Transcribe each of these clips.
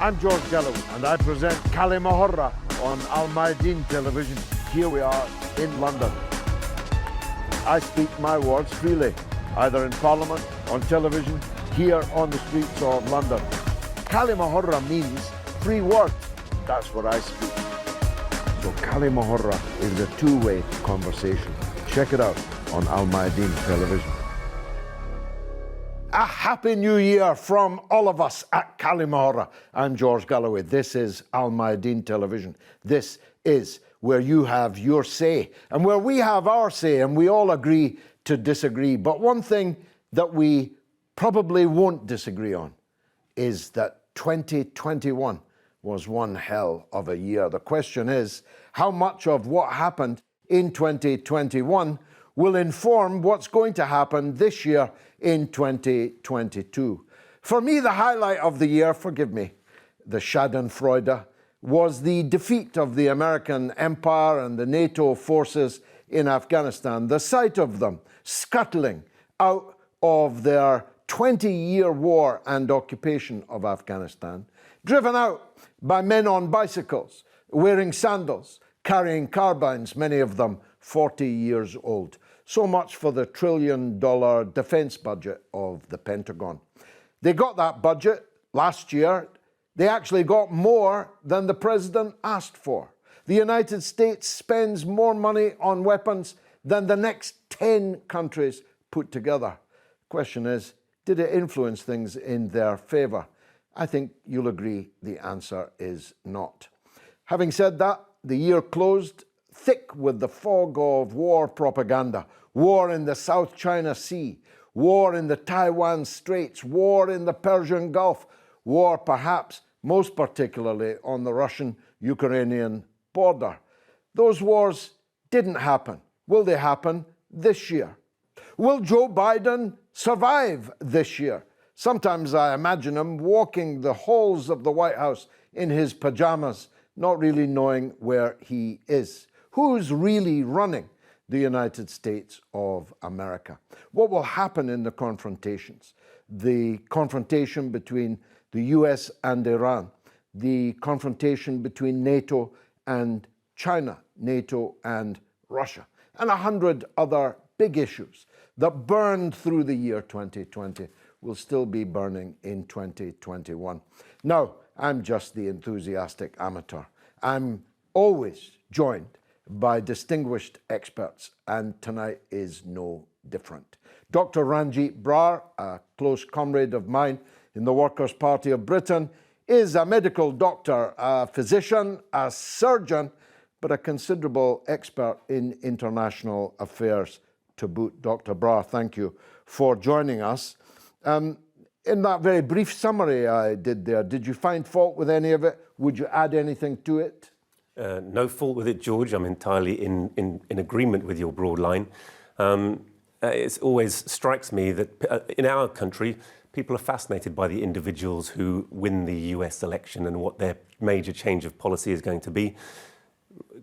I'm George Galloway, and I present Kali Mahorra on Al Mayadeen television. Here we are in London. I speak my words freely, either in Parliament, on television, here on the streets of London. Kali Mahorra means free word. That's what I speak. So Kali Mahorra is a two-way conversation. Check it out on Al Mayadeen television. A happy new year from all of us at Kali Mahorra. I'm George Galloway. This is Al Mayadeen television. This is where you have your say and where we have our say, and we all agree to disagree. But one thing that we probably won't disagree on is that 2021 was one hell of a year. The question is, how much of what happened in 2021 will inform what's going to happen this year in 2022. For me, the highlight of the year, forgive me, the Schadenfreude, was the defeat of the American empire and the NATO forces in Afghanistan. The sight of them scuttling out of their 20-year war and occupation of Afghanistan, driven out by men on bicycles, wearing sandals, carrying carbines, many of them 40 years old. So much for the $1 trillion defense budget of the Pentagon. They got that budget last year. They actually got more than the president asked for. The United States spends more money on weapons than the next 10 countries put together. Question is, did it influence things in their favor? I think you'll agree the answer is not. Having said that, the year closed thick with the fog of war propaganda, war in the South China Sea, war in the Taiwan Straits, war in the Persian Gulf, war perhaps most particularly on the Russian-Ukrainian border. Those wars didn't happen. Will they happen this year? Will Joe Biden survive this year? Sometimes I imagine him walking the halls of the White House in his pajamas, not really knowing where he is. Who's really running the United States of America? What will happen in the confrontations? The confrontation between the US and Iran, the confrontation between NATO and China, NATO and Russia, and 100 other big issues that burned through the year 2020 will still be burning in 2021. Now, I'm just the enthusiastic amateur. I'm always joined by distinguished experts, and tonight is no different. Dr. Ranjeet Brar, a close comrade of mine in the Workers' Party of Britain, is a medical doctor, a physician, a surgeon, but a considerable expert in international affairs to boot. Dr. Brar, thank you for joining us. In that very brief summary I did there, did you find fault with any of it? Would you add anything to it? No fault with it, George. I'm entirely in agreement with your broad line. It always strikes me that in our country, people are fascinated by the individuals who win the US election and what their major change of policy is going to be.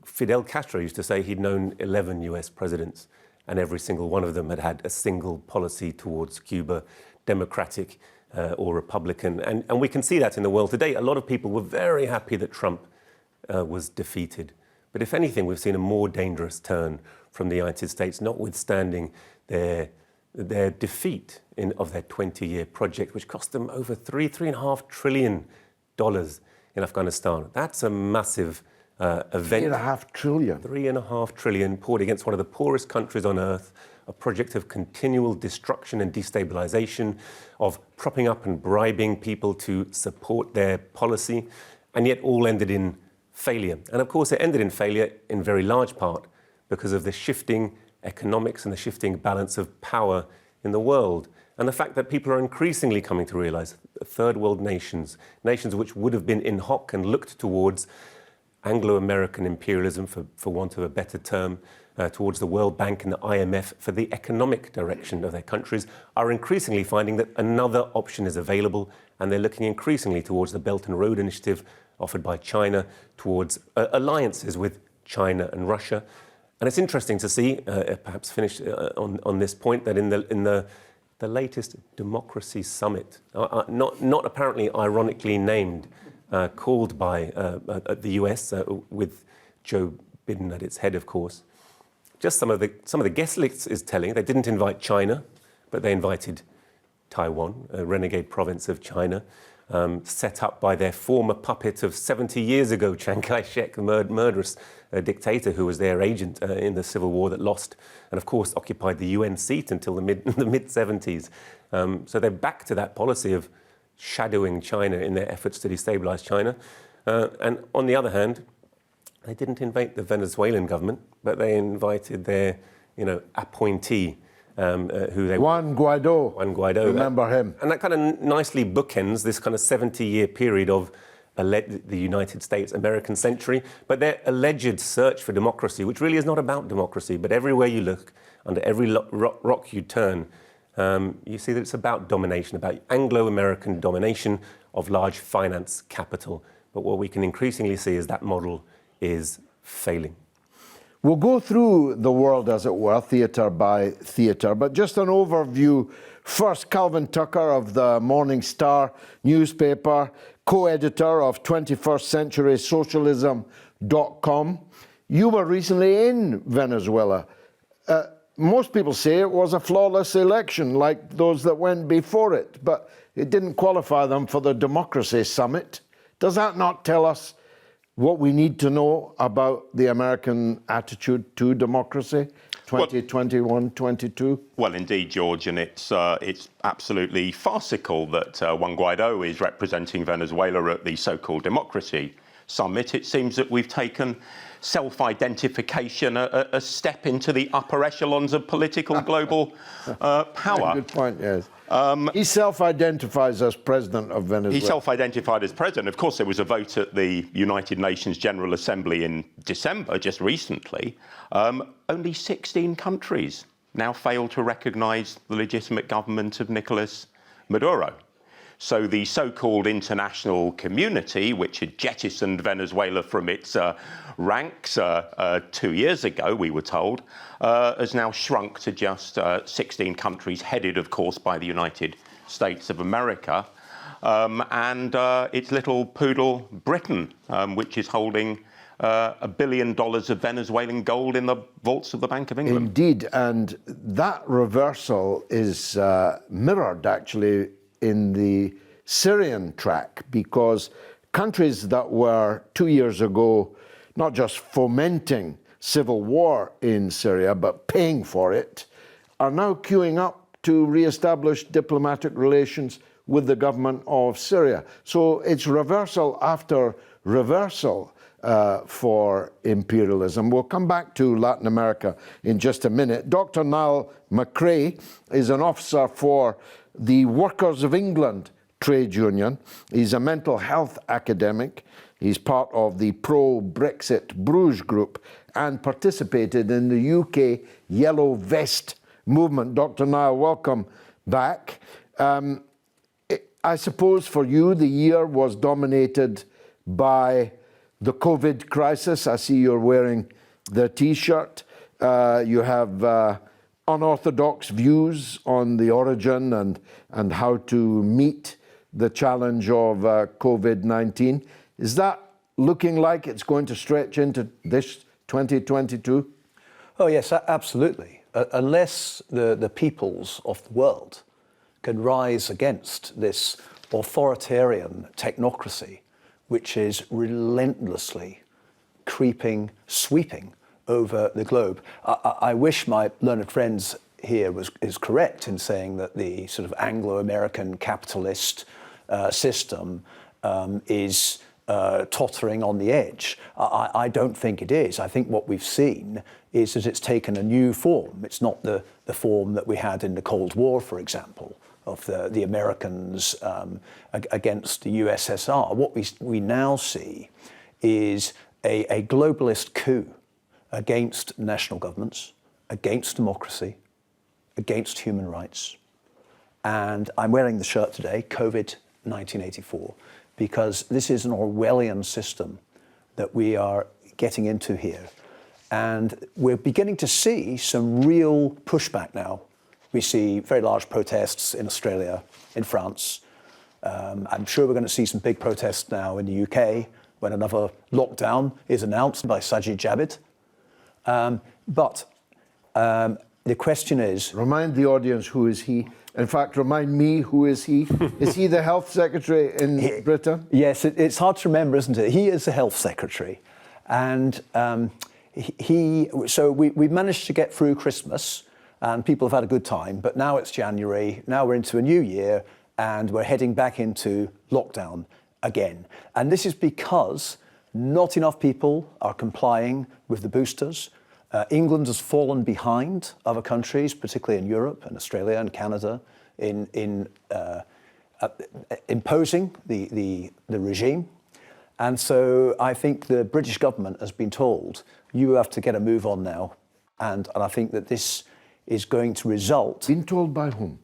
Fidel Castro used to say he'd known 11 US presidents, and every single one of them had had a single policy towards Cuba, democratic or Republican. And we can see that in the world today. A lot of people were very happy that Trump was defeated. But if anything, we've seen a more dangerous turn from the United States, notwithstanding their defeat of their 20-year project, which cost them over $3.5 trillion in Afghanistan. That's a massive event. $3.5 trillion. $3.5 trillion poured against one of the poorest countries on earth, a project of continual destruction and destabilization, of propping up and bribing people to support their policy, and yet all ended in failure. And of course, it ended in failure in very large part because of the shifting economics and the shifting balance of power in the world. And the fact that people are increasingly coming to realize that third world nations, nations which would have been in hoc and looked towards Anglo-American imperialism, for want of a better term, towards the World Bank and the IMF for the economic direction of their countries, are increasingly finding that another option is available, and they're looking increasingly towards the Belt and Road Initiative offered by China, towards alliances with China and Russia. And it's interesting to see, perhaps finish on this point, that in the latest Democracy Summit, not apparently ironically named called by the US, with Joe Biden at its head, of course. Just some of the guest lists is telling. They didn't invite China, but they invited Taiwan, a renegade province of China, set up by their former puppet of 70 years ago, Chiang Kai-shek, a murderous dictator who was their agent in the civil war that lost, and of course occupied the UN seat until the mid-70s. So they're back to that policy of shadowing China in their efforts to destabilize China. And on the other hand, they didn't invite the Venezuelan government, but they invited their, appointee, who they Juan Guaido. Juan Guaido. Remember him. And that kind of nicely bookends this kind of 70-year period of the United States American century, but their alleged search for democracy, which really is not about democracy, but everywhere you look, under every rock you turn, you see that it's about domination, about Anglo-American domination of large finance capital. But what we can increasingly see is that model is failing. We'll go through the world, as it were, theatre by theatre, but just an overview. First, Calvin Tucker of the Morning Star newspaper, co-editor of 21st Century Socialism.com. You were recently in Venezuela. Most people say it was a flawless election, like those that went before it, but it didn't qualify them for the Democracy Summit. Does that not tell us what we need to know about the American attitude to democracy, 2021-22? Well, indeed, George, and it's absolutely farcical that Juan Guaido is representing Venezuela at the so-called Democracy Summit. It seems that we've taken self-identification a step into the upper echelons of political global power. Good point, yes. He self-identifies as president of Venezuela. He self-identified as president. Of course, there was a vote at the United Nations General Assembly in December, just recently. Only 16 countries now fail to recognise the legitimate government of Nicolas Maduro. So the so-called international community, which had jettisoned Venezuela from its ranks 2 years ago, we were told, has now shrunk to just 16 countries, headed, of course, by the United States of America, and its little poodle, Britain, which is holding $1 billion of Venezuelan gold in the vaults of the Bank of England. Indeed, and that reversal is mirrored, actually, in the Syrian track, because countries that were 2 years ago not just fomenting civil war in Syria, but paying for it, are now queuing up to re-establish diplomatic relations with the government of Syria. So it's reversal after reversal for imperialism. We'll come back to Latin America in just a minute. Dr. Niall McCrae is an officer for the Workers of England trade union. He's a mental health academic. He's part of the pro-Brexit Bruges group and participated in the UK Yellow Vest movement. Dr. Niall, welcome back. I suppose for you the year was dominated by the COVID crisis. I see you're wearing the T-shirt. You have unorthodox views on the origin and how to meet the challenge of COVID-19. Is that looking like it's going to stretch into this 2022? Oh, yes, absolutely. Unless the peoples of the world can rise against this authoritarian technocracy, which is relentlessly creeping, sweeping over the globe. I wish my learned friends here is correct in saying that the sort of Anglo-American capitalist system is tottering on the edge. I don't think it is. I think what we've seen is that it's taken a new form. It's not the form that we had in the Cold War, for example, of the Americans against the USSR. What we now see is a globalist coup against national governments, against democracy, against human rights. And I'm wearing the shirt today, COVID 1984, because this is an Orwellian system that we are getting into here. And we're beginning to see some real pushback now. We see very large protests in Australia, in France, I'm sure we're going to see some big protests now in the UK when another lockdown is announced by Sajid Javid. But the question is... Remind the audience, who is he? In fact, remind me, who is he? Is he the health secretary in Britain? Yes, it's hard to remember, isn't it? He is the health secretary. And so we've managed to get through Christmas and people have had a good time, but now it's January, now we're into a new year and we're heading back into lockdown again. And this is because not enough people are complying with the boosters. England has fallen behind other countries, particularly in Europe and Australia and Canada, in imposing the regime. And so I think the British government has been told, you have to get a move on now. And I think that this is going to result... Been told by whom?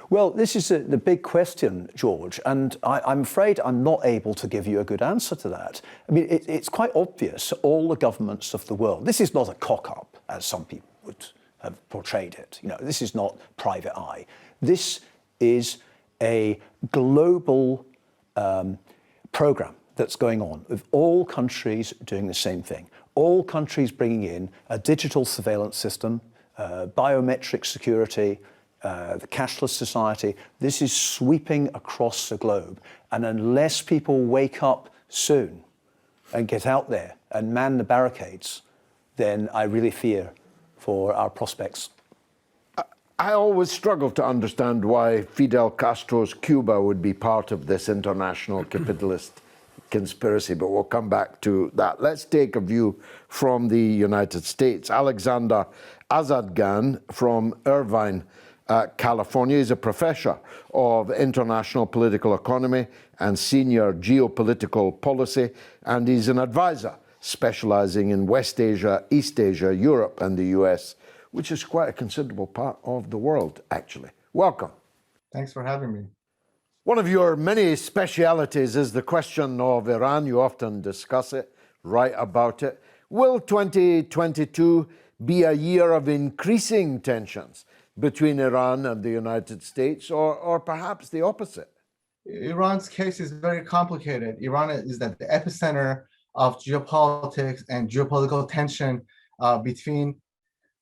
Well, this is the big question, George, and I'm afraid I'm not able to give you a good answer to that. I mean, it's quite obvious, all the governments of the world, this is not a cock-up, as some people would have portrayed it. You know, this is not private eye. This is a global program that's going on, with all countries doing the same thing. All countries bringing in a digital surveillance system, biometric security, the cashless society. This is sweeping across the globe. And unless people wake up soon and get out there and man the barricades, then I really fear for our prospects. I always struggle to understand why Fidel Castro's Cuba would be part of this international capitalist conspiracy, but we'll come back to that. Let's take a view from the United States. Alexander Azadgan from Irvine, California. He's a professor of international political economy and senior geopolitical policy, and he's an advisor specializing in West Asia, East Asia, Europe, and the US, which is quite a considerable part of the world, actually. Welcome. Thanks for having me. One of your many specialities is the question of Iran. You often discuss it, write about it. Will 2022 be a year of increasing tensions between Iran and the United States, or perhaps the opposite? Iran's case is very complicated. Iran is at the epicenter of geopolitics and geopolitical tension between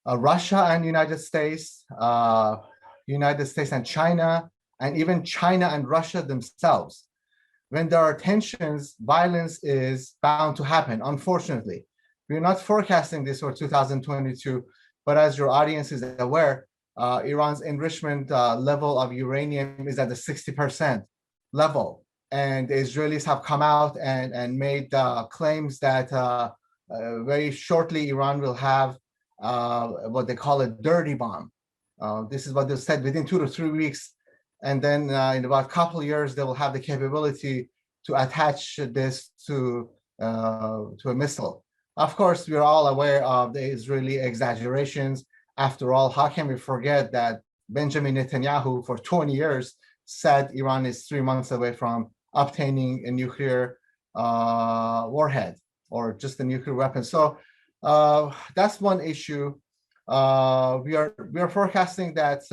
Russia and United States and China, and even China and Russia themselves. When there are tensions, violence is bound to happen, unfortunately. We're not forecasting this for 2022, but as your audience is aware, Iran's enrichment level of uranium is at the 60% level. And the Israelis have come out and made claims that very shortly Iran will have what they call a dirty bomb. This is what they said, within 2 to 3 weeks. And then in about a couple of years, they will have the capability to attach this to a missile. Of course, we're all aware of the Israeli exaggerations. After all, how can we forget that Benjamin Netanyahu, for 20 years, said Iran is 3 months away from obtaining a nuclear warhead or just a nuclear weapon. So that's one issue. We are forecasting that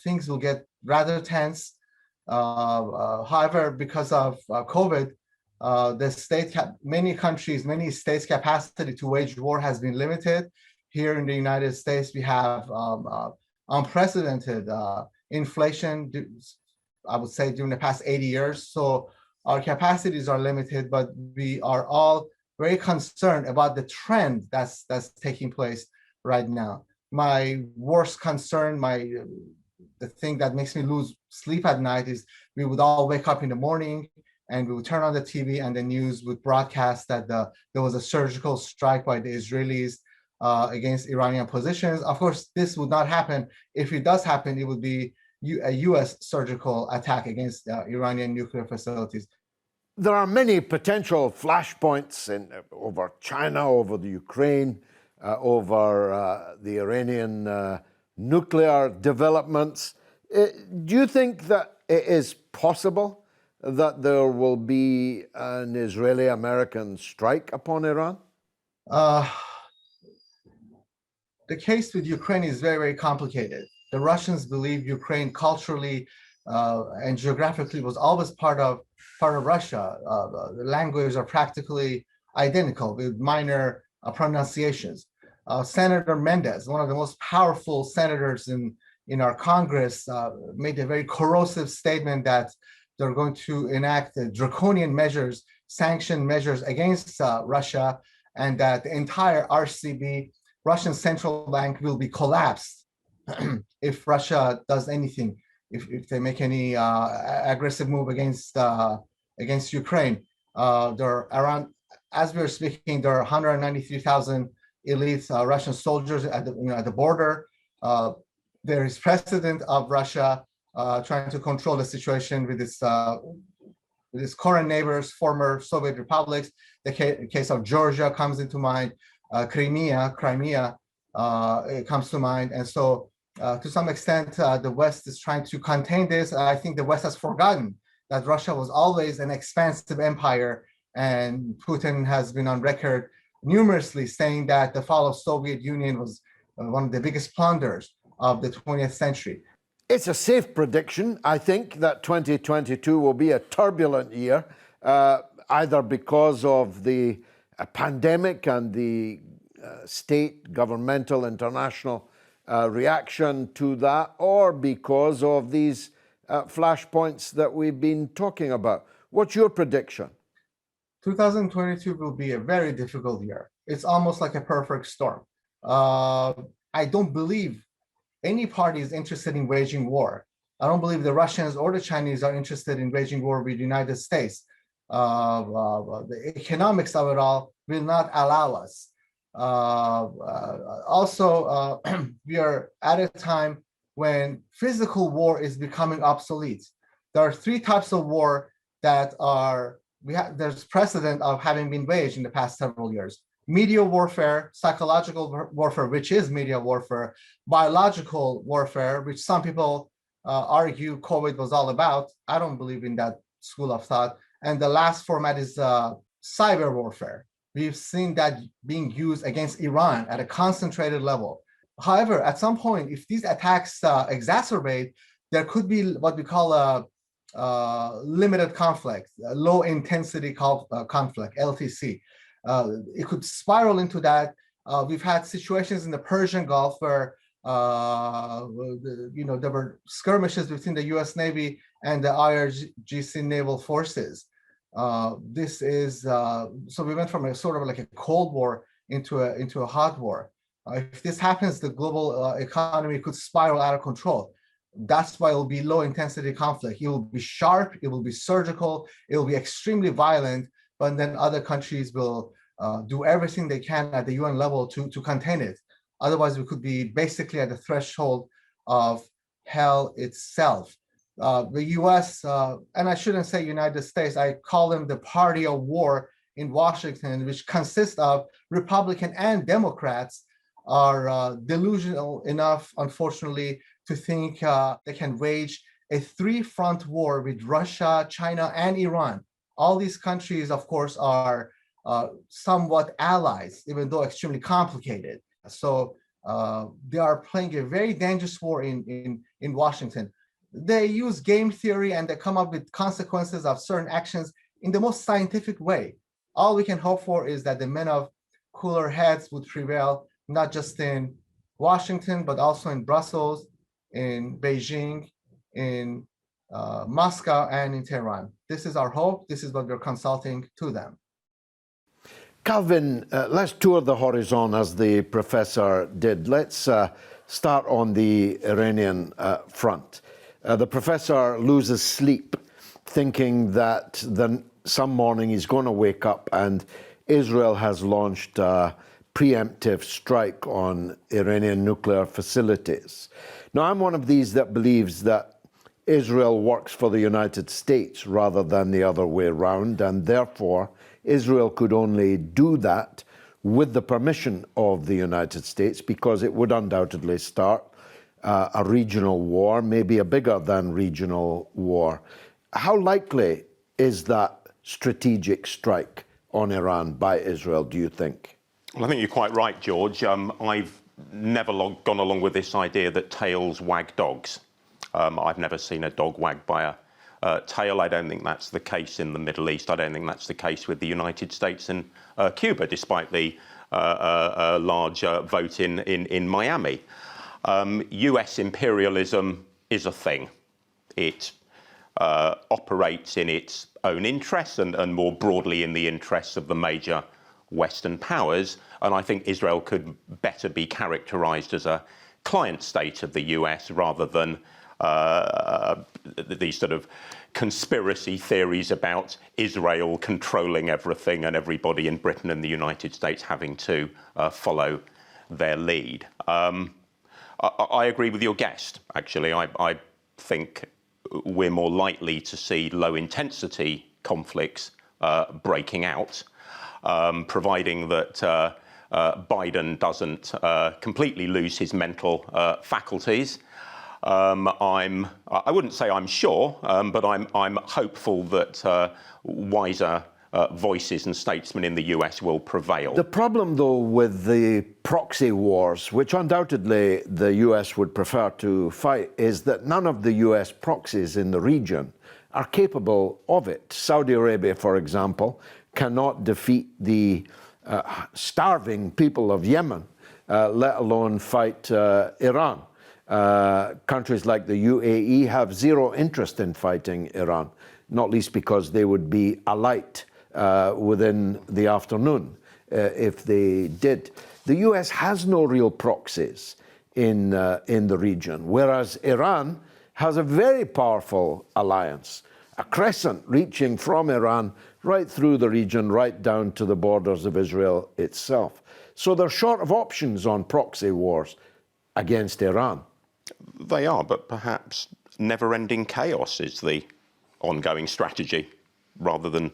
things will get rather tense. However, because of COVID, many states' capacity to wage war has been limited. Here in the United States, we have unprecedented inflation, I would say, during the past 80 years. So our capacities are limited, but we are all very concerned about the trend that's taking place right now. My worst concern, the thing that makes me lose sleep at night is we would all wake up in the morning and we would turn on the TV and the news would broadcast that there was a surgical strike by the Israelis against Iranian positions. Of course, this would not happen. If it does happen, it would be a US surgical attack against Iranian nuclear facilities. There are many potential flashpoints over China, over the Ukraine, over the Iranian nuclear developments. Do you think that it is possible that there will be an Israeli-American strike upon Iran? The case with Ukraine is very, very complicated. The Russians believe Ukraine culturally and geographically was always part of Russia. The languages are practically identical with minor pronunciations. Senator Mendez, one of the most powerful senators in our Congress, made a very corrosive statement that they're going to enact draconian measures, sanction measures against Russia, and that the entire RCB, Russian Central Bank, will be collapsed if Russia does anything, if they make any aggressive move against Ukraine. There are around, as we are speaking, there are 193,000 elite Russian soldiers at the border. There is precedent of Russia trying to control the situation with its current neighbors, former Soviet republics. The case of Georgia comes into mind. Crimea comes to mind. And so to some extent, the West is trying to contain this. I think the West has forgotten that Russia was always an expansive empire, and Putin has been on record numerously saying that the fall of Soviet Union was one of the biggest plunders of the 20th century. It's a safe prediction, I think, that 2022 will be a turbulent year, either because of the pandemic and the state, governmental, international reaction to that, or because of these flashpoints that we've been talking about. What's your prediction? 2022 will be a very difficult year. It's almost like a perfect storm. I don't believe any party is interested in waging war. I don't believe the Russians or the Chinese are interested in waging war with the United States. The economics of it all will not allow us. Also, we are at a time when physical war is becoming obsolete. There are three types of war that there's precedent of having been waged in the past several years. Media warfare, psychological warfare, which is media warfare, biological warfare, which some people argue COVID was all about. I don't believe in that school of thought. And the last format is cyber warfare. We've seen that being used against Iran at a concentrated level. However, at some point, if these attacks exacerbate, there could be what we call a limited conflict, low intensity conflict, LTC. It could spiral into that. We've had situations in the Persian Gulf where there were skirmishes between the U.S. Navy and the IRGC naval forces. This is so we went from a sort of like a Cold War into a hot war. If this happens, the global economy could spiral out of control. That's why it will be low intensity conflict. It will be sharp, it will be surgical, it will be extremely violent, but then other countries will do everything they can at the UN level to contain it. Otherwise, we could be basically at the threshold of hell itself. The US, and I shouldn't say United States, I call them the party of war in Washington, which consists of Republican and Democrats, are delusional enough, unfortunately, to think they can wage a three-front war with Russia, China, and Iran. All these countries, of course, are somewhat allies, even though extremely complicated. So they are playing a very dangerous war in Washington. They use game theory and they come up with consequences of certain actions in the most scientific way. All we can hope for is that the men of cooler heads would prevail, not just in Washington, but also in Brussels, in Beijing, in Moscow, and in Tehran. This is our hope. This is what we're consulting to them. Calvin, let's tour the horizon as the professor did. Let's start on the Iranian front. The professor loses sleep thinking that some morning he's going to wake up and Israel has launched a preemptive strike on Iranian nuclear facilities. Now, I'm one of these that believes that Israel works for the United States rather than the other way around, and therefore Israel could only do that with the permission of the United States, because it would undoubtedly start a regional war, maybe a bigger than regional war. How likely is that strategic strike on Iran by Israel, do you think? Well, I think you're quite right, George. I've never gone along with this idea that tails wag dogs. I've never seen a dog wagged by a tail. I don't think that's the case in the Middle East. I don't think that's the case with the United States and Cuba, despite the large vote in Miami. US imperialism is a thing. It operates in its own interests and more broadly in the interests of the major Western powers. And I think Israel could better be characterized as a client state of the US rather than these sort of conspiracy theories about Israel controlling everything and everybody in Britain and the United States having to follow their lead. I agree with your guest, actually. I think we're more likely to see low-intensity conflicts breaking out, providing that Biden doesn't completely lose his mental faculties. I wouldn't say I'm sure, but I'm hopeful that wiser voices and statesmen in the US will prevail. The problem, though, with the proxy wars, which undoubtedly the US would prefer to fight, is that none of the US proxies in the region are capable of it. Saudi Arabia, for example, cannot defeat the starving people of Yemen, let alone fight Iran. Countries like the UAE have zero interest in fighting Iran, not least because they would be alight within the afternoon if they did. The US has no real proxies in the region, whereas Iran has a very powerful alliance, a crescent reaching from Iran right through the region, right down to the borders of Israel itself. So they're short of options on proxy wars against Iran. They are, but perhaps never-ending chaos is the ongoing strategy rather than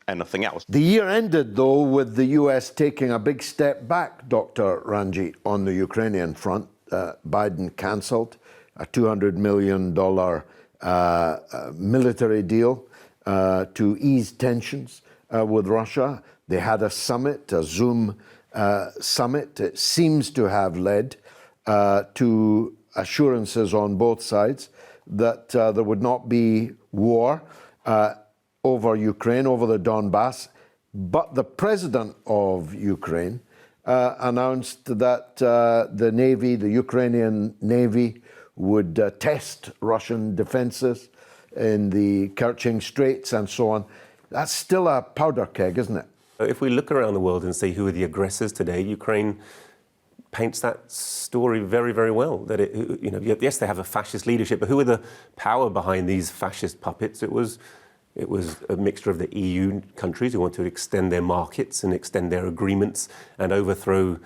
anything else. The year ended, though, with the US taking a big step back, Dr. Ranjeet, on the Ukrainian front. Biden cancelled a $200 million military deal to ease tensions with Russia. They had a summit, a Zoom summit. It seems to have led to assurances on both sides that there would not be war over Ukraine, over the Donbass. But the president of Ukraine announced that the Navy, the Ukrainian Navy, would test Russian defenses in the Kerch Straits and so on. That's still a powder keg, isn't it? If we look around the world and see who are the aggressors today, Ukraine paints that story very, very well. That yes, they have a fascist leadership, but who are the power behind these fascist puppets? It was a mixture of the EU countries who want to extend their markets and extend their agreements and overthrow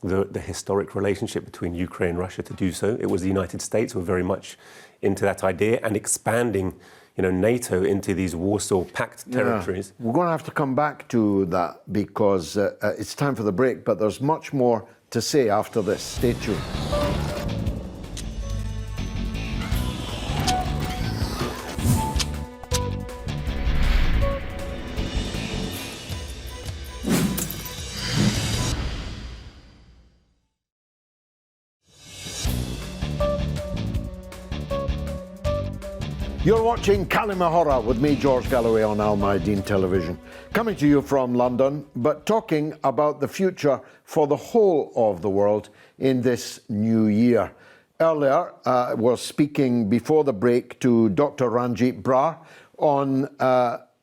the historic relationship between Ukraine and Russia to do so. It was the United States who were very much into that idea and expanding NATO into these Warsaw Pact territories. Yeah. We're going to have to come back to that because it's time for the break, but there's much more to say after this. Stay tuned. You're watching Kalimahora with me, George Galloway, on Al Mayadeen Television. Coming to you from London, but talking about the future for the whole of the world in this new year. Earlier, we're speaking before the break to Dr. Ranjeet Brar on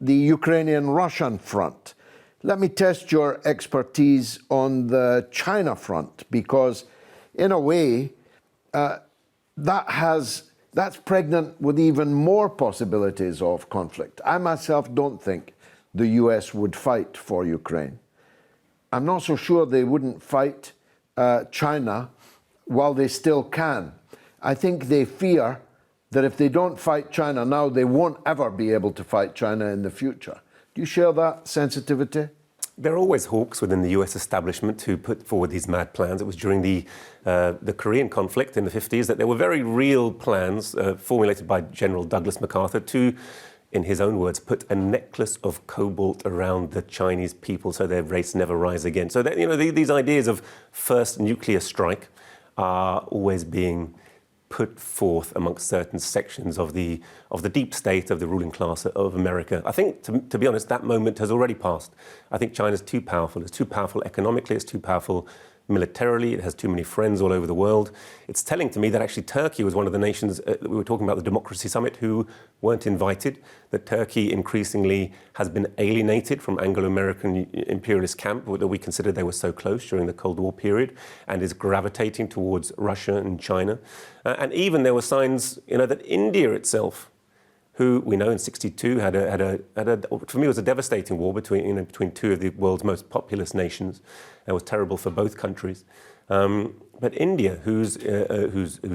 the Ukrainian-Russian front. Let me test your expertise on the China front, because in a way, that's pregnant with even more possibilities of conflict. I myself don't think the US would fight for Ukraine. I'm not so sure they wouldn't fight China while they still can. I think they fear that if they don't fight China now, they won't ever be able to fight China in the future. Do you share that sensitivity? There are always hawks within the US establishment who put forward these mad plans. It was during the Korean conflict in the 50s that there were very real plans formulated by General Douglas MacArthur to, in his own words, put a necklace of cobalt around the Chinese people so their race never rise again. So that, these ideas of first nuclear strike are always being put forth amongst certain sections of the deep state, of the ruling class of America. I think, to be honest, that moment has already passed. I think China's too powerful. It's too powerful economically. It's too powerful militarily. It has too many friends all over the world. It's telling to me that actually Turkey was one of the nations, we were talking about the Democracy Summit, who weren't invited, that Turkey increasingly has been alienated from Anglo-American imperialist camp, that we considered they were so close during the Cold War period, and is gravitating towards Russia and China. And even there were signs, that India itself, who we know in '62 had a for me it was a devastating war between two of the world's most populous nations. It was terrible for both countries. But India, whose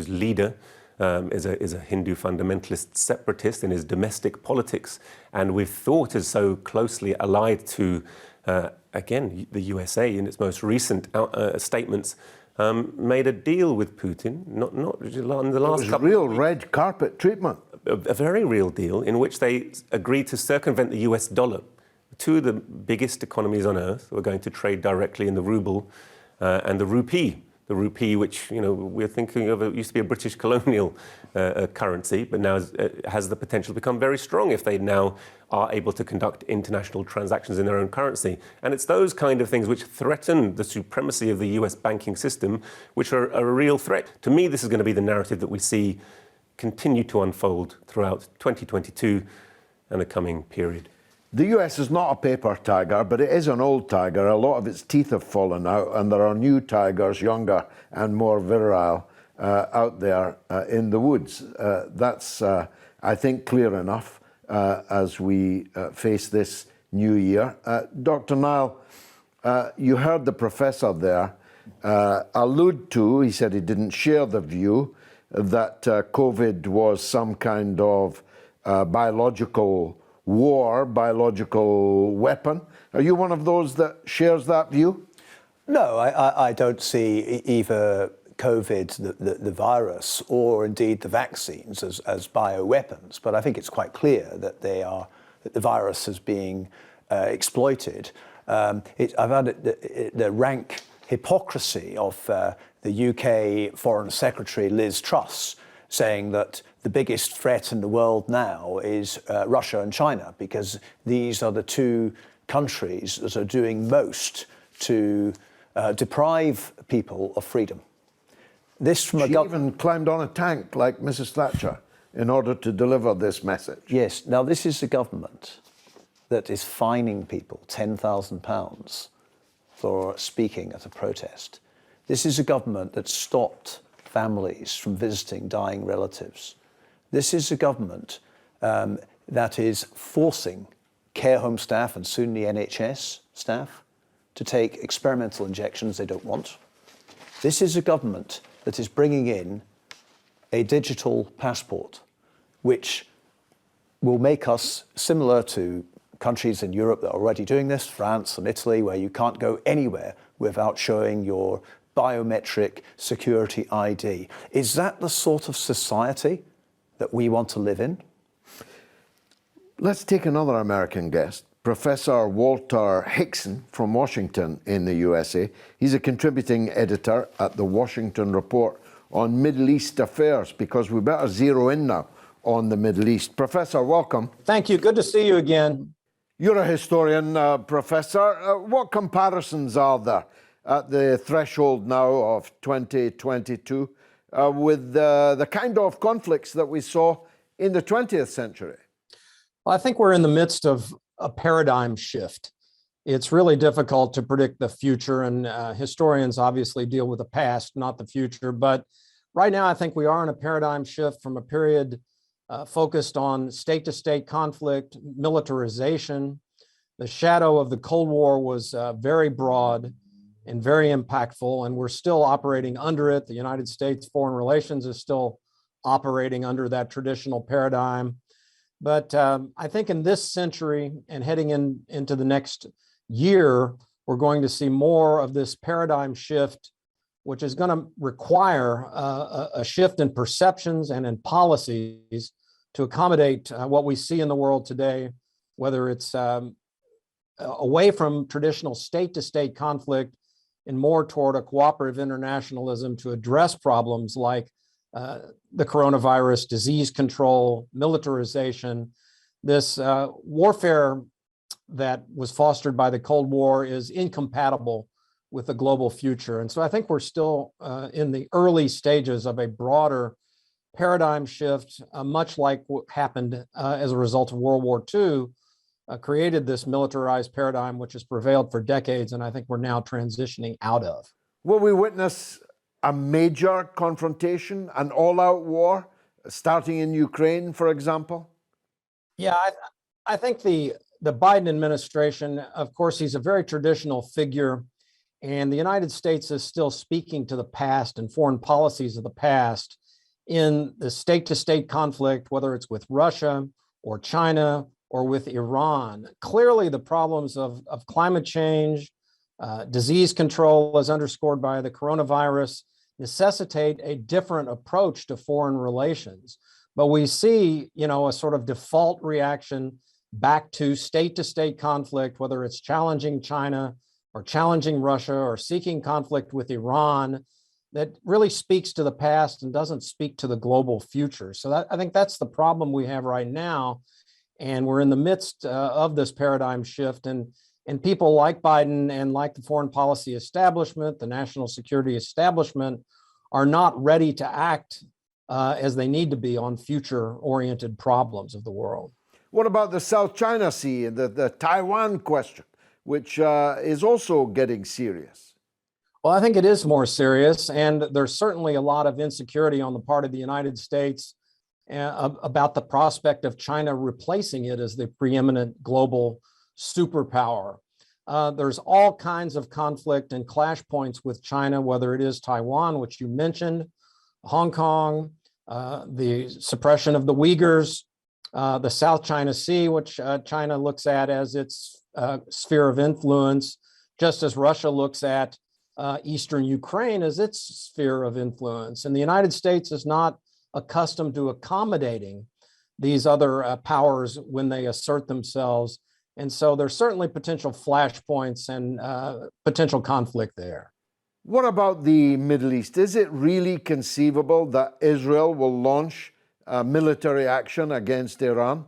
leader is a Hindu fundamentalist separatist in his domestic politics, and we've thought is so closely allied to again the USA in its most recent statements. Made a deal with Putin, not in the last couple real of weeks. red carpet treatment. A very real deal in which they agreed to circumvent the US dollar. Two of the biggest economies on earth were going to trade directly in the ruble and the rupee. The rupee, which we're thinking of, it used to be a British colonial currency, but now has the potential to become very strong if they now are able to conduct international transactions in their own currency. And it's those kind of things which threaten the supremacy of the US banking system, which are a real threat. To me, this is going to be the narrative that we see continue to unfold throughout 2022 and the coming period. The US is not a paper tiger, but it is an old tiger. A lot of its teeth have fallen out, and there are new tigers, younger and more virile, out there in the woods. That's, I think, clear enough as we face this new year. Dr. Niall, you heard the professor there allude to, he said he didn't share the view, that COVID was some kind of biological war, biological weapon. Are you one of those that shares that view? No, I don't see either COVID, the virus, or indeed the vaccines as bioweapons. But I think it's quite clear that that the virus is being exploited. I've had the rank hypocrisy of the UK Foreign Secretary Liz Truss saying that the biggest threat in the world now is Russia and China, because these are the two countries that are doing most to deprive people of freedom. This from she even climbed on a tank like Mrs. Thatcher in order to deliver this message. Yes. Now, this is the government that is fining people £10,000 for speaking at a protest. This is a government that stopped families from visiting dying relatives. This is a government that is forcing care home staff and soon the NHS staff to take experimental injections they don't want. This is a government that is bringing in a digital passport, which will make us similar to countries in Europe that are already doing this, France and Italy, where you can't go anywhere without showing your biometric security ID. Is that the sort of society that we want to live in? Let's take another American guest, Professor Walter Hickson from Washington in the USA. He's a contributing editor at the Washington Report on Middle East affairs, because we better zero in now on the Middle East. Professor, welcome. Thank you. Good to see you again. You're a historian, Professor. What comparisons are there at the threshold now of 2022 with the kind of conflicts that we saw in the 20th century? Well, I think we're in the midst of a paradigm shift. It's really difficult to predict the future, and historians obviously deal with the past, not the future. But right now, I think we are in a paradigm shift from a period focused on state-to-state conflict, militarization. The shadow of the Cold War was very broad and very impactful, and we're still operating under it. The United States foreign relations is still operating under that traditional paradigm. But I think in this century and heading into the next year, we're going to see more of this paradigm shift, which is going to require a shift in perceptions and in policies to accommodate what we see in the world today, whether it's away from traditional state-to-state conflict and more toward a cooperative internationalism to address problems like the coronavirus, disease control, militarization. This warfare that was fostered by the Cold War is incompatible with the global future. And so I think we're still in the early stages of a broader paradigm shift, much like what happened as a result of World War II, created this militarized paradigm, which has prevailed for decades, and I think we're now transitioning out of. Will we witness a major confrontation, an all-out war, starting in Ukraine, for example? Yeah, I think the Biden administration, of course, he's a very traditional figure, and the United States is still speaking to the past and foreign policies of the past in the state-to-state conflict, whether it's with Russia or China or with Iran. Clearly, the problems of climate change, disease control, as underscored by the coronavirus, necessitate a different approach to foreign relations. But we see, a sort of default reaction back to state conflict, whether it's challenging China or challenging Russia or seeking conflict with Iran, that really speaks to the past and doesn't speak to the global future. So I think that's the problem we have right now. And we're in the midst of this paradigm shift. And people like Biden and like the foreign policy establishment, the national security establishment, are not ready to act as they need to be on future-oriented problems of the world. What about the South China Sea and the Taiwan question, which is also getting serious? Well, I think it is more serious, and there's certainly a lot of insecurity on the part of the United States about the prospect of China replacing it as the preeminent global superpower. There's all kinds of conflict and clash points with China, whether it is Taiwan, which you mentioned, Hong Kong, the suppression of the Uyghurs, the South China Sea, which China looks at as its sphere of influence, just as Russia looks at Eastern Ukraine as its sphere of influence. And the United States is not accustomed to accommodating these other powers when they assert themselves. And so there's certainly potential flashpoints and potential conflict there. What about the Middle East? Is it really conceivable that Israel will launch military action against Iran?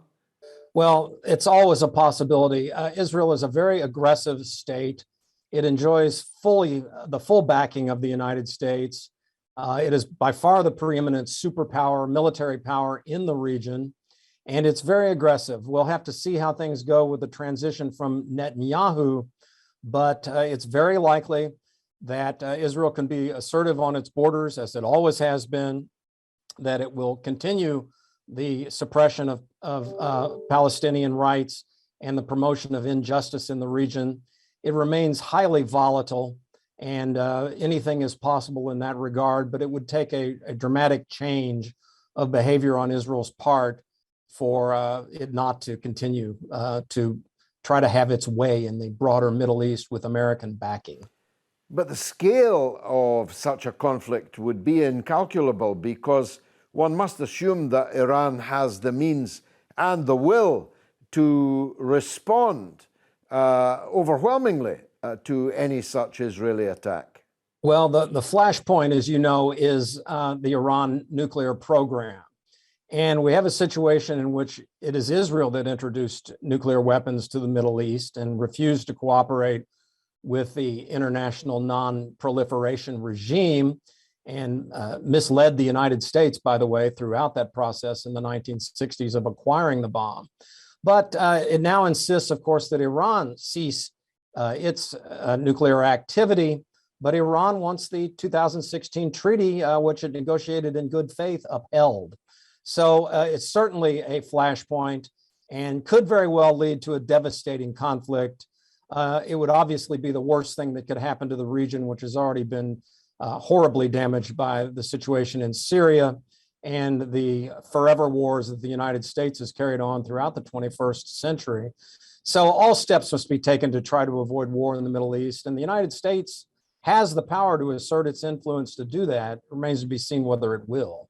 Well, it's always a possibility. Israel is a very aggressive state. It enjoys the full backing of the United States. It is by far the preeminent superpower, military power in the region, and it's very aggressive. We'll have to see how things go with the transition from Netanyahu, but it's very likely that Israel can be assertive on its borders, as it always has been, that it will continue the suppression of Palestinian rights and the promotion of injustice in the region. It remains highly volatile, and anything is possible in that regard, but it would take a dramatic change of behavior on Israel's part for it not to continue to try to have its way in the broader Middle East with American backing. But the scale of such a conflict would be incalculable, because one must assume that Iran has the means and the will to respond overwhelmingly to any such Israeli attack. Well, the flashpoint, as you know, is the Iran nuclear program. And we have a situation in which it is Israel that introduced nuclear weapons to the Middle East and refused to cooperate with the international non-proliferation regime, and misled the United States, by the way, throughout that process in the 1960s of acquiring the bomb. But it now insists, of course, that Iran cease its nuclear activity, but Iran wants the 2016 treaty, which it negotiated in good faith, upheld. So it's certainly a flashpoint and could very well lead to a devastating conflict. It would obviously be the worst thing that could happen to the region, which has already been horribly damaged by the situation in Syria and the forever wars that the United States has carried on throughout the 21st century. So all steps must be taken to try to avoid war in the Middle East. And the United States has the power to assert its influence to do that. It remains to be seen whether it will.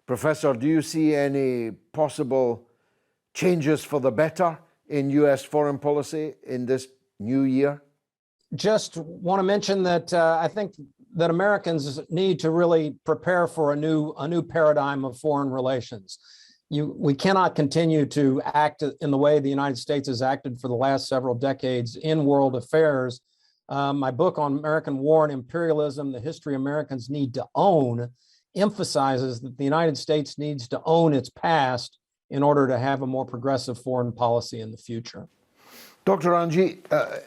Professor, do you see any possible changes for the better in U.S. foreign policy in this new year? Just want to mention that I think that Americans need to really prepare for a new paradigm of foreign relations. We cannot continue to act in the way the United States has acted for the last several decades in world affairs. My book on American war and imperialism, The History Americans Need to Own, emphasizes that the United States needs to own its past in order to have a more progressive foreign policy in the future. Dr. Ranjeet,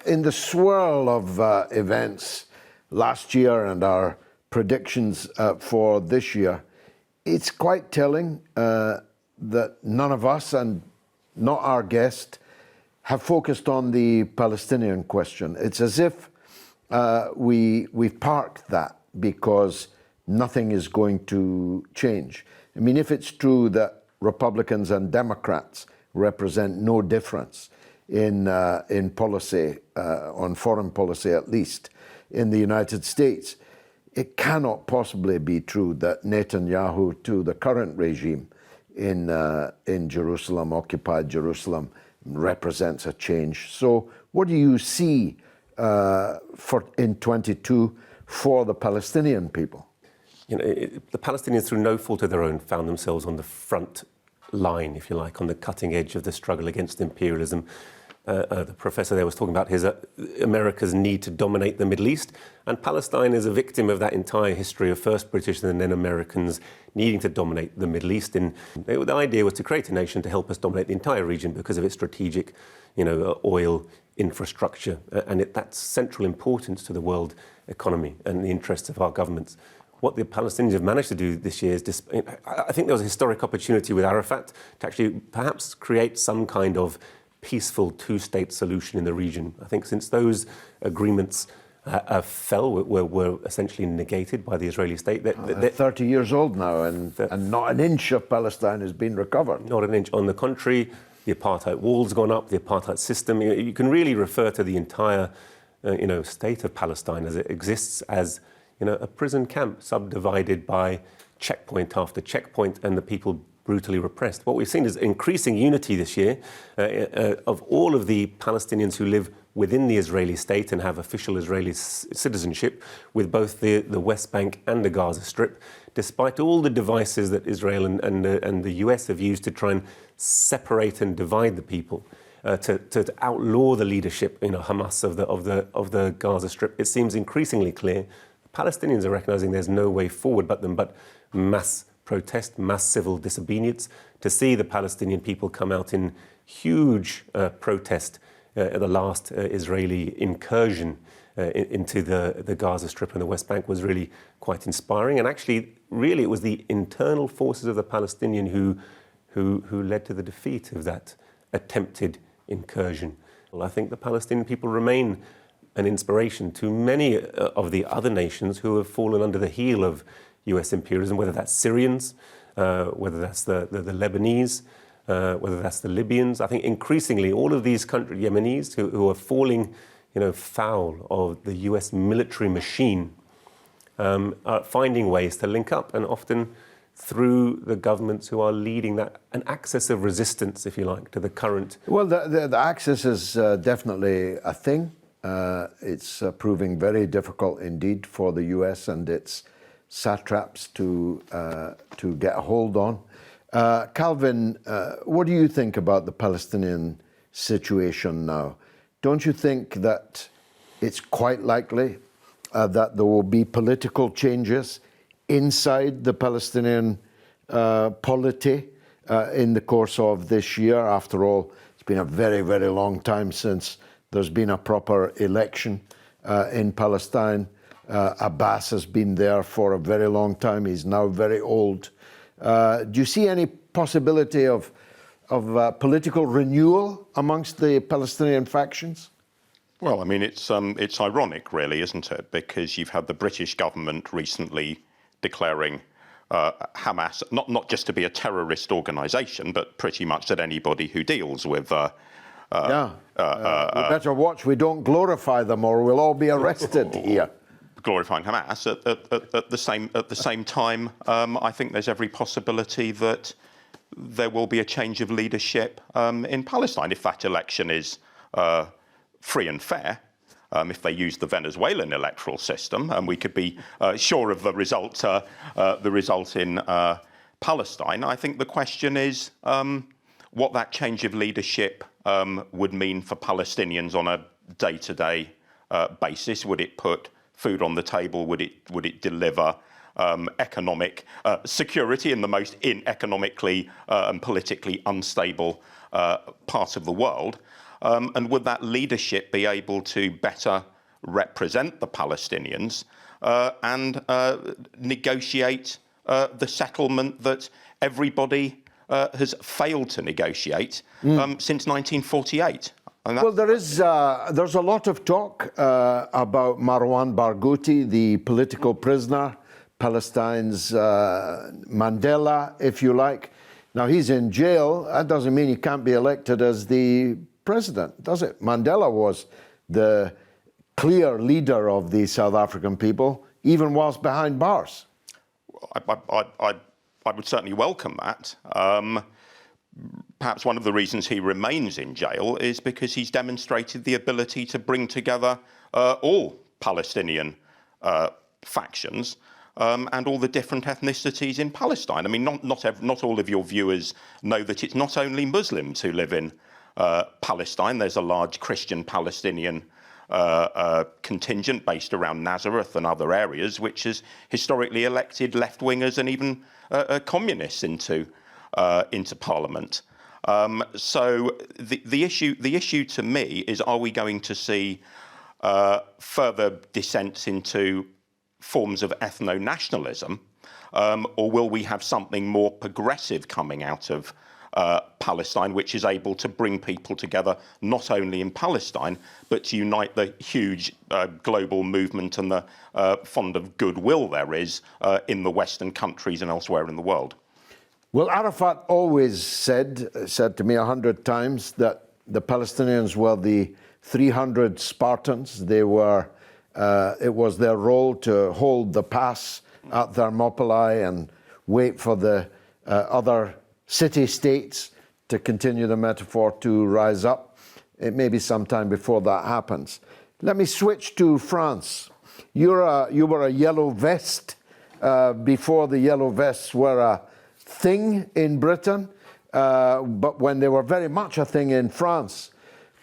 in the swirl of events last year and our predictions for this year, it's quite telling that none of us, and not our guest, have focused on the Palestinian question. It's as if we've parked that because nothing is going to change. I mean, if it's true that Republicans and Democrats represent no difference in policy, on foreign policy at least, in the United States, it cannot possibly be true that Netanyahu, to the current regime in Jerusalem, occupied Jerusalem, represents a change. So what do you see in 22 for the Palestinian people? You know, the Palestinians, through no fault of their own, found themselves on the front line, if you like, on the cutting edge of the struggle against imperialism. The professor there was talking about America's need to dominate the Middle East, and Palestine is a victim of that entire history of first British and then Americans needing to dominate the Middle East. And the idea was to create a nation to help us dominate the entire region because of its strategic, oil infrastructure and that's central importance to the world economy and the interests of our governments. What the Palestinians have managed to do this year is, I think there was a historic opportunity with Arafat to actually perhaps create some kind of peaceful two-state solution in the region. I think since those agreements were essentially negated by the Israeli state. They're 30 years old now, and not an inch of Palestine has been recovered. Not an inch. On the contrary, the apartheid wall's gone up, the apartheid system. You can really refer to the entire state of Palestine as it exists as a prison camp subdivided by checkpoint after checkpoint, and the people brutally repressed. What we've seen is increasing unity this year of all of the Palestinians who live within the Israeli state and have official Israeli citizenship with both the West Bank and the Gaza Strip, despite all the devices that Israel and the US have used to try and separate and divide the people. To outlaw the leadership, Hamas of the Gaza Strip. It seems increasingly clear Palestinians are recognizing there's no way forward but mass protest, mass civil disobedience. To see the Palestinian people come out in huge protest at the last Israeli incursion into the Gaza Strip and the West Bank was really quite inspiring. And actually, really, it was the internal forces of the Palestinian who led to the defeat of that attempted incursion. Well, I think the Palestinian people remain an inspiration to many of the other nations who have fallen under the heel of US imperialism, whether that's Syrians, whether that's the Lebanese, whether that's the Libyans. I think increasingly all of these countries, Yemenis, who are falling foul of the US military machine, are finding ways to link up, and often through the governments who are leading an axis of resistance, if you like, to the current. Well, the axis is definitely a thing. It's proving very difficult indeed for the US and its satraps to get a hold on. Calvin, what do you think about the Palestinian situation now? Don't you think that it's quite likely that there will be political changes inside the Palestinian polity in the course of this year? After all, it's been a very, very long time since there's been a proper election in Palestine. Abbas has been there for a very long time. He's now very old. Do you see any possibility of political renewal amongst the Palestinian factions? Well, I mean, it's ironic, really, isn't it? Because you've had the British government recently declaring Hamas not just to be a terrorist organisation, but pretty much that anybody who deals with we better watch we don't glorify them, or we'll all be arrested here. Glorifying Hamas at the same time. I think there's every possibility that there will be a change of leadership in Palestine if that election is free and fair. if they used the Venezuelan electoral system, and we could be sure of the result in Palestine. I think the question is what that change of leadership would mean for Palestinians on a day-to-day basis. Would it put food on the table? Would it deliver economic security in the most economically and politically unstable part of the world? And would that leadership be able to better represent the Palestinians and negotiate the settlement that everybody has failed to negotiate since 1948? Well, there's a lot of talk about Marwan Barghouti, the political prisoner, Palestine's Mandela, if you like. Now, he's in jail. That doesn't mean he can't be elected as the president, does it? Mandela was the clear leader of the South African people, even whilst behind bars. I would certainly welcome that. Perhaps one of the reasons he remains in jail is because he's demonstrated the ability to bring together all Palestinian factions and all the different ethnicities in Palestine. I mean, not all of your viewers know that it's not only Muslims who live in Palestine. There's a large Christian Palestinian contingent based around Nazareth and other areas, which has historically elected left-wingers and even communists into Parliament. So the issue to me is: are we going to see further descents into forms of ethno-nationalism, or will we have something more progressive coming out of Palestine, which is able to bring people together not only in Palestine, but to unite the huge global movement and the fund of goodwill there is in the Western countries and elsewhere in the world? Well, Arafat always said to me 100 times that the Palestinians were the 300 Spartans. They were. It was their role to hold the pass at Thermopylae and wait for the other city-states, to continue the metaphor, to rise up. It may be sometime before that happens. Let me switch to France. You were a yellow vest before the yellow vests were a thing in Britain, but when they were very much a thing in France.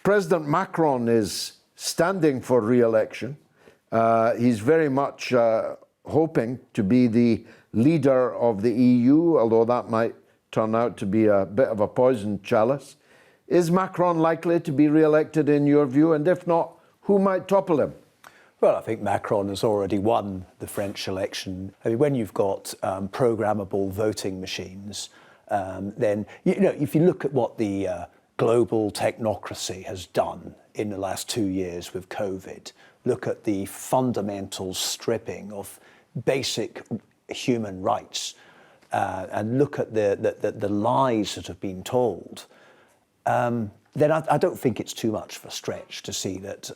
President Macron is standing for re-election. He's very much hoping to be the leader of the EU, although that might turn out to be a bit of a poisoned chalice. Is Macron likely to be re-elected in your view? And if not, who might topple him? Well, I think Macron has already won the French election. I mean, when you've got programmable voting machines, then, if you look at what the global technocracy has done in the last 2 years with COVID, look at the fundamental stripping of basic human rights, and look at the lies that have been told, then I don't think it's too much of a stretch to see that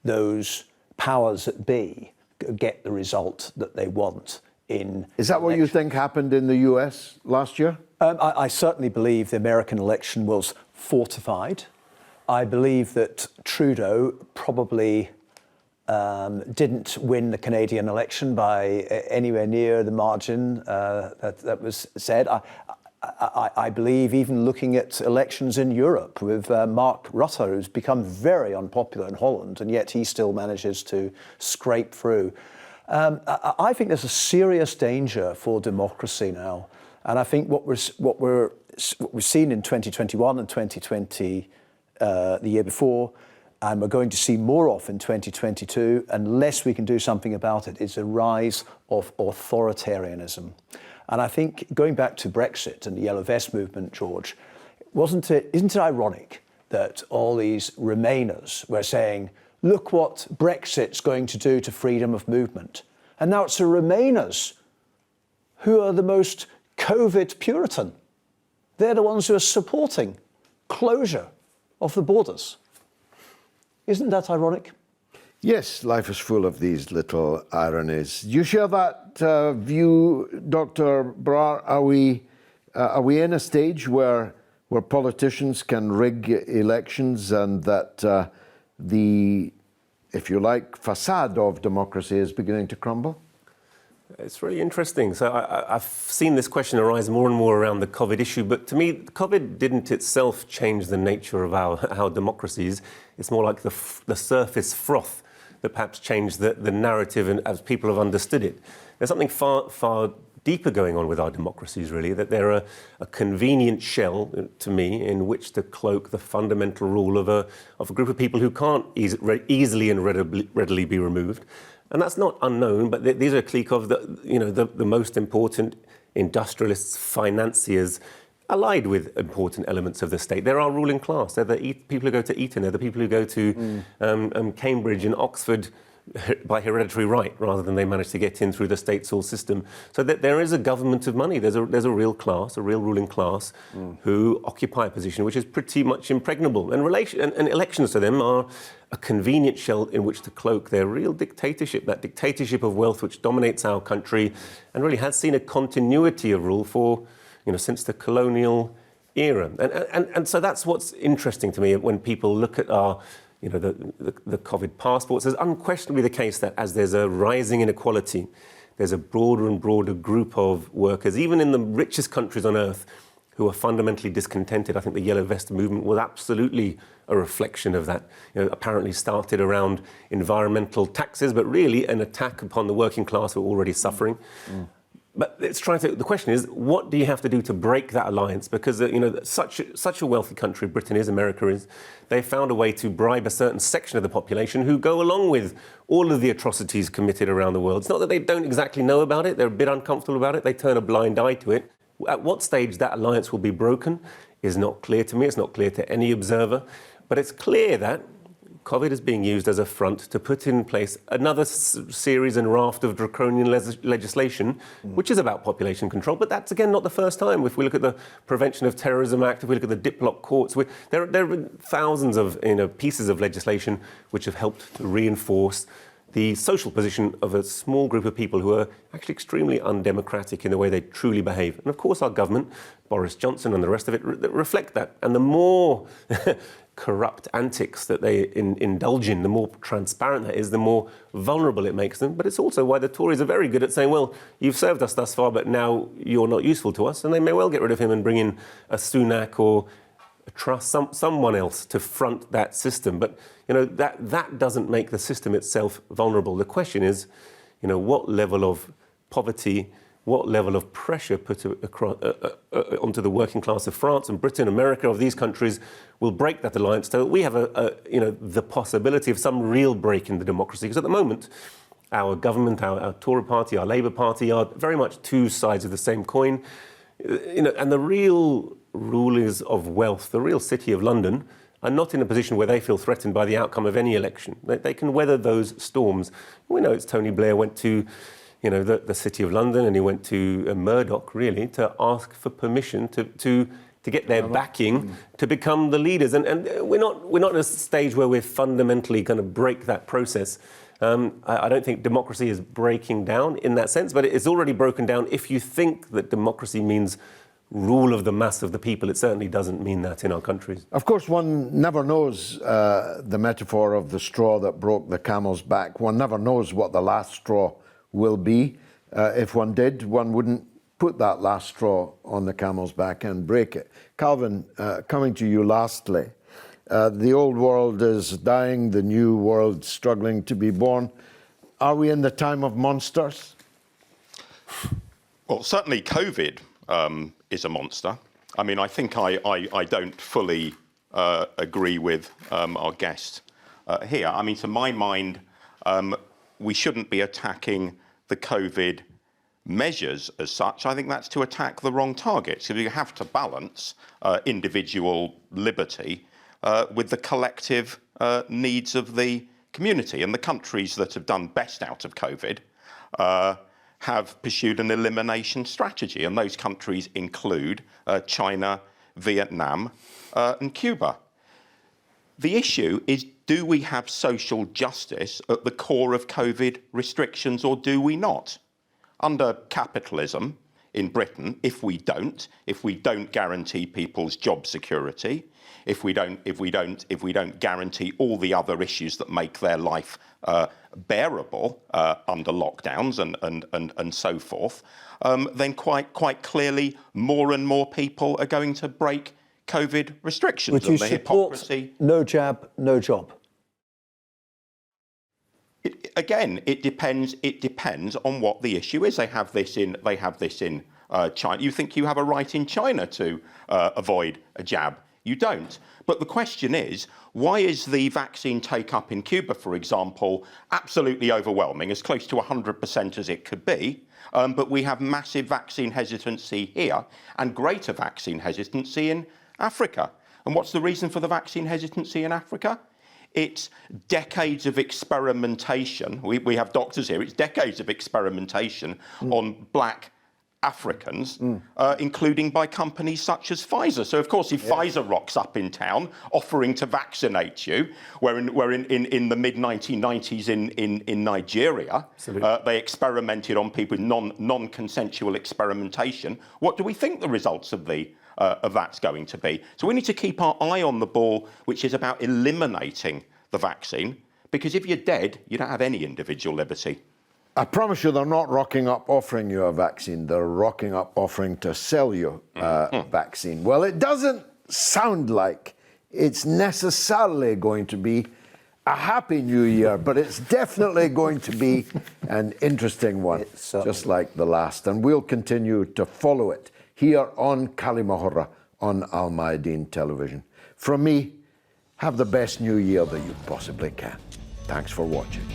those powers that be get the result that they want in. Is that what you think happened in the US last year? I certainly believe the American election was fortified. I believe that Trudeau probably didn't win the Canadian election by anywhere near the margin that was said. I believe, even looking at elections in Europe with Mark Rutte, who's become very unpopular in Holland, and yet he still manages to scrape through. I think there's a serious danger for democracy now, and I think what we've seen in 2021 and 2020, the year before, and we're going to see more of in 2022, unless we can do something about it, is a rise of authoritarianism. And I think, going back to Brexit and the Yellow Vest movement, George, isn't it ironic that all these Remainers were saying, look what Brexit's going to do to freedom of movement. And now it's the Remainers who are the most COVID Puritan. They're the ones who are supporting closure of the borders. Isn't that ironic? Yes, life is full of these little ironies. Do you share that view, Dr. Brar? Are we in a stage where politicians can rig elections, and that the if you like, facade of democracy is beginning to crumble? It's really interesting. So I've seen this question arise more and more around the COVID issue, but to me, COVID didn't itself change the nature of our democracies. It's more like the surface froth that perhaps changed the narrative and as people have understood it. There's something far deeper going on with our democracies, really, that they're a convenient shell, to me, in which to cloak the fundamental rule of a group of people who can't easily and readily be removed. And that's not unknown, but these are a clique of the most important industrialists, financiers, allied with important elements of the state. They're our ruling class. They're the people who go to Eton. They're the people who go to Cambridge and Oxford by hereditary right, rather than they manage to get in through the state source system. So that there is a government of money. There's a real class, a real ruling class, who occupy a position which is pretty much impregnable. And elections to them are a convenient shell in which to cloak their real dictatorship, that dictatorship of wealth which dominates our country and really has seen a continuity of rule for, since the colonial era. And so that's what's interesting to me when people look at our the COVID passports. It's unquestionably the case that as there's a rising inequality, there's a broader and broader group of workers, even in the richest countries on earth, who are fundamentally discontented. I think the Yellow Vest movement was absolutely a reflection of that. Apparently started around environmental taxes, but really an attack upon the working class who are already suffering. But the question is, what do you have to do to break that alliance? Because such a wealthy country Britain is, America is, they found a way to bribe a certain section of the population who go along with all of the atrocities committed around the world. It's not that they don't exactly know about it, they're a bit uncomfortable about it, they turn a blind eye to it. At what stage that alliance will be broken is not clear to me, it's not clear to any observer, but it's clear that COVID is being used as a front to put in place another series and raft of draconian legislation, which is about population control. But that's, again, not the first time. If we look at the Prevention of Terrorism Act, if we look at the Diplock courts, there are thousands of pieces of legislation which have helped to reinforce the social position of a small group of people who are actually extremely undemocratic in the way they truly behave. And of course our government, Boris Johnson and the rest of it, reflect that. And the more corrupt antics that they indulge in, the more transparent that is, the more vulnerable it makes them. But it's also why the Tories are very good at saying, well, you've served us thus far, but now you're not useful to us. And they may well get rid of him and bring in a Sunak or a Truss, someone else to front that system. But that doesn't make the system itself vulnerable. The question is, what level of poverty, what level of pressure put onto the working class of France and Britain, America, of these countries will break that alliance so that we have the possibility of some real break in the democracy. Because at the moment, our government, our Tory party, our Labour Party are very much two sides of the same coin. And the real rulers of wealth, the real city of London, are not in a position where they feel threatened by the outcome of any election. They can weather those storms. We know it's Tony Blair went to the City of London, and he went to Murdoch, really, to ask for permission to get their backing to become the leaders. And we're not at a stage where we're fundamentally going to break that process. I don't think democracy is breaking down in that sense, but it's already broken down. If you think that democracy means rule of the mass of the people, it certainly doesn't mean that in our countries. Of course, one never knows the metaphor of the straw that broke the camel's back. One never knows what the last straw will be. If one did, one wouldn't put that last straw on the camel's back and break it. Calvin, coming to you lastly, the old world is dying, the new world struggling to be born. Are we in the time of monsters? Well, certainly COVID is a monster. I mean, I think I don't fully agree with our guest here. I mean, to my mind, we shouldn't be attacking the COVID measures as such. I think that's to attack the wrong targets. So you have to balance individual liberty with the collective needs of the community. And the countries that have done best out of COVID have pursued an elimination strategy. And those countries include China, Vietnam, and Cuba. The issue is, do we have social justice at the core of COVID restrictions, or do we not? Under capitalism, in Britain if we don't guarantee people's job security, if we don't guarantee all the other issues that make their life bearable under lockdowns and so forth, then quite clearly more and more people are going to break COVID restrictions. Would you support no jab, no job? It depends on what the issue is. They have this in China. You think you have a right in China to avoid a jab? You don't. But the question is, why is the vaccine take-up in Cuba, for example, absolutely overwhelming, as close to 100% as it could be, but we have massive vaccine hesitancy here and greater vaccine hesitancy in Africa? And what's the reason for the vaccine hesitancy in Africa? It's decades of experimentation. We have doctors here. It's decades of experimentation on black Africans, including by companies such as Pfizer. So, of course, if Pfizer rocks up in town offering to vaccinate you, where in the mid-1990s in Nigeria, they experimented on people with non-consensual experimentation, what do we think the results of that's going to be? So we need to keep our eye on the ball, which is about eliminating the vaccine, because if you're dead, you don't have any individual liberty. I promise you they're not rocking up offering you a vaccine. They're rocking up offering to sell you a vaccine. Well, it doesn't sound like it's necessarily going to be a happy new year, but it's definitely going to be an interesting one, just like the last. And we'll continue to follow it here on Kalimahora on Al Mayadeen Television. From me, have the best new year that you possibly can. Thanks for watching.